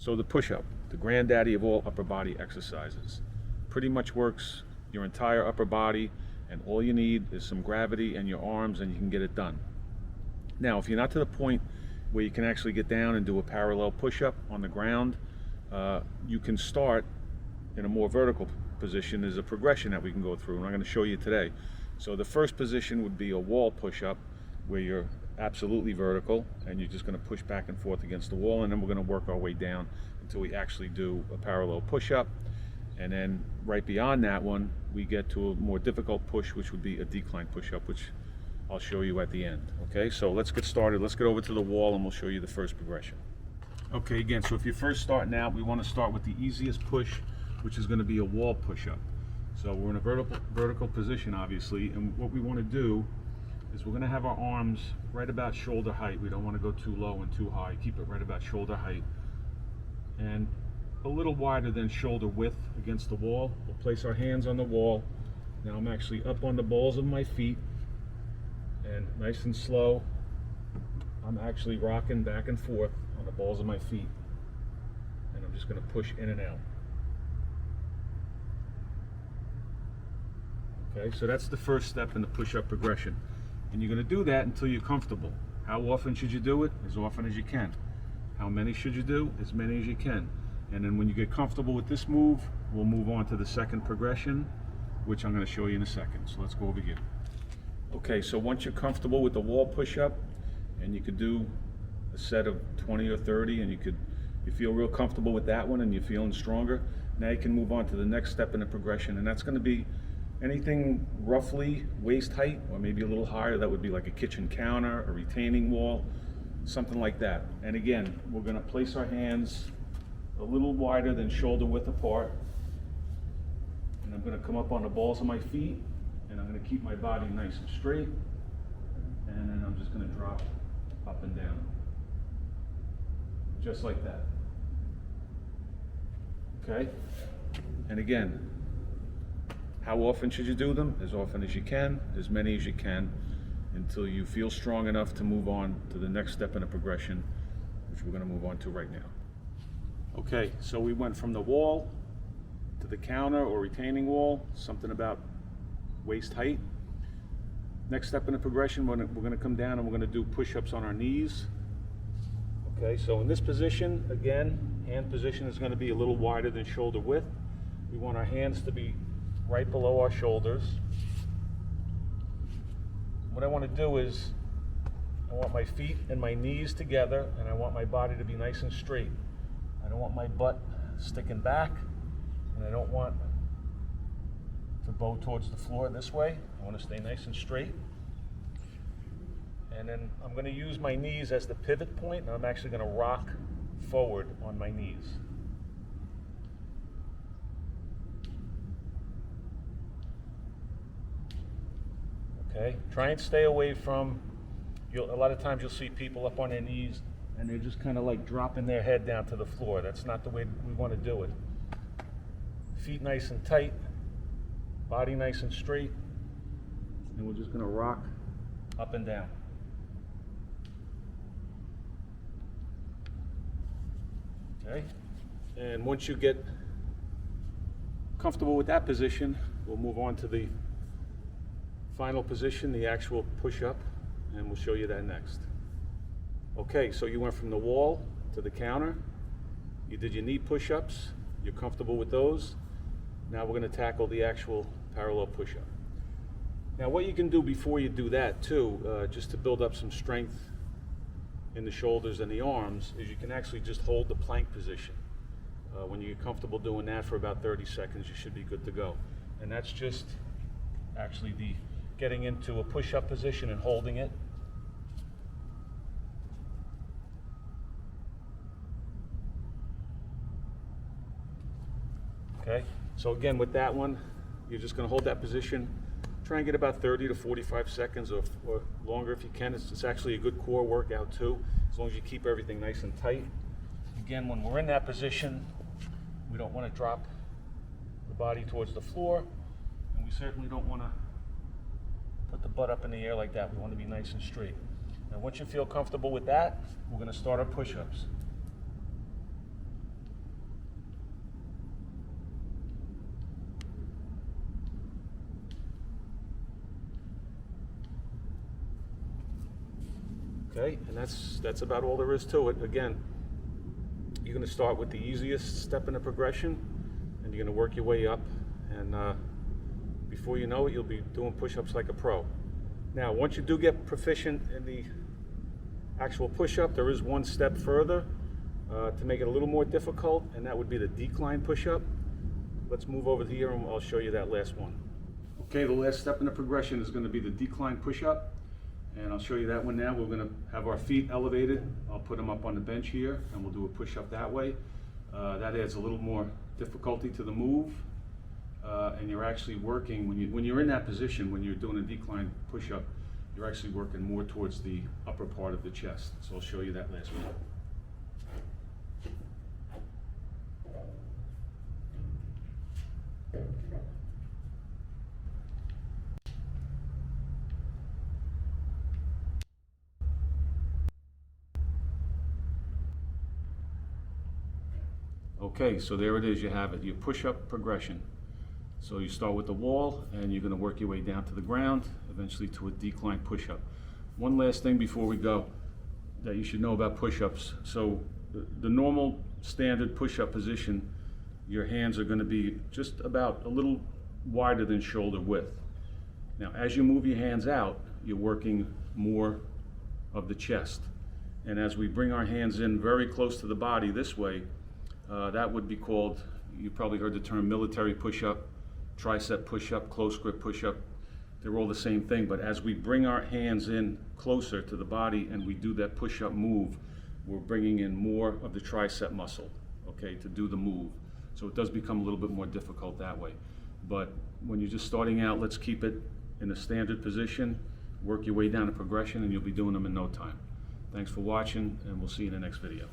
So the push-up, the granddaddy of all upper body exercises, pretty much works your entire upper body, and all you need is some gravity and your arms and you can get it done. Now, if you're not to the point where you can actually get down and do a parallel push-up on the ground, you can start in a more vertical position. There's a progression that we can go through, and I'm going to show you today. So the first position would be a wall push-up, where you're absolutely vertical and you're just going to push back and forth against the wall, and then we're going to work our way down until we actually do a parallel push-up. And then right beyond that one, we get to a more difficult push, which would be a decline push-up, which I'll show you at the end. Okay, so let's get started. Let's get over to the wall and we'll show you the first progression. Okay, again, so if you're first starting out, we want to start with the easiest push, which is going to be a wall push-up. So we're in a vertical position, obviously, and what we want to do is we're going to have our arms right about shoulder height. We don't want to go too low and too high. Keep it right about shoulder height and a little wider than shoulder width against the wall. We'll place our hands on the wall. Now I'm actually up on the balls of my feet, and nice and slow, I'm actually rocking back and forth on the balls of my feet, and I'm just going to push in and out. Okay, so that's the first step in the push-up progression. And you're going to do that until you're comfortable. How often should you do it? As often as you can. How many should you do? As many as you can. And then when you get comfortable with this move, we'll move on to the second progression, which I'm going to show you in a second. So let's go over here. Okay, so once you're comfortable with the wall push-up, and you could do a set of 20 or 30, and you feel real comfortable with that one and you're feeling stronger, now you can move on to the next step in the progression, and that's going to be anything roughly waist height or maybe a little higher. That would be like a kitchen counter, a retaining wall, something like that. And again, we're going to place our hands a little wider than shoulder width apart, and I'm going to come up on the balls of my feet, and I'm going to keep my body nice and straight, and then I'm just going to drop up and down just like that. Okay, and again, how often should you do them? As often as you can, as many as you can, until you feel strong enough to move on to the next step in the progression, which we're going to move on to right now. Okay, so we went from the wall to the counter or retaining wall, something about waist height. Next step in the progression, we're going to come down and we're going to do push-ups on our knees. Okay, so in this position, again, hand position is going to be a little wider than shoulder width. We want our hands to be right below our shoulders. What I want to do is I want my feet and my knees together, and I want my body to be nice and straight. I don't want my butt sticking back, and I don't want to bow towards the floor this way. I want to stay nice and straight. And then I'm going to use my knees as the pivot point, and I'm actually going to rock forward on my knees. Okay, try and stay away from, a lot of times you'll see people up on their knees and they're just kind of like dropping their head down to the floor. That's not the way we want to do it. Feet nice and tight, body nice and straight, and we're just going to rock up and down. Okay, and once you get comfortable with that position, we'll move on to the final position, the actual push-up, and we'll show you that next. Okay, so you went from the wall to the counter, you did your knee push-ups, you're comfortable with those. Now we're going to tackle the actual parallel push-up. Now what you can do before you do that too, just to build up some strength in the shoulders and the arms, is you can actually just hold the plank position. When you get comfortable doing that for about 30 seconds, you should be good to go. And that's just actually the getting into a push-up position and holding it. Okay, so again with that one, you're just going to hold that position. Try and get about 30 to 45 seconds or longer if you can. It's actually a good core workout too, as long as you keep everything nice and tight. Again, when we're in that position, we don't want to drop the body towards the floor, and we certainly don't want to put the butt up in the air like that. We want to be nice and straight. Now once you feel comfortable with that, we're going to start our push-ups. Okay, and that's about all there is to it. Again, you're going to start with the easiest step in the progression, and you're going to work your way up, and before you know it, you'll be doing push-ups like a pro. Now, once you do get proficient in the actual push-up, there is one step further to make it a little more difficult, and that would be the decline push-up. Let's move over here and I'll show you that last one. Okay, the last step in the progression is going to be the decline push-up, and I'll show you that one now. We're going to have our feet elevated. I'll put them up on the bench here, and we'll do a push-up that way. That adds a little more difficulty to the move, and you're actually working, when you're in that position, when you're doing a decline push-up, you're actually working more towards the upper part of the chest. So I'll show you that last one. Okay, so there it is, you have it, your push-up progression. So you start with the wall, and you're going to work your way down to the ground, eventually to a decline push-up. One last thing before we go that you should know about push-ups. So the normal standard push-up position, your hands are going to be just about a little wider than shoulder width. Now, as you move your hands out, you're working more of the chest. And as we bring our hands in very close to the body this way, that would be called, you probably heard the term military push-up, tricep push-up, close grip push-up. They're all the same thing, but as we bring our hands in closer to the body and we do that push-up move, we're bringing in more of the tricep muscle, okay, to do the move. So it does become a little bit more difficult that way. But when you're just starting out, let's keep it in a standard position, work your way down a progression, and you'll be doing them in no time. Thanks for watching, and we'll see you in the next video.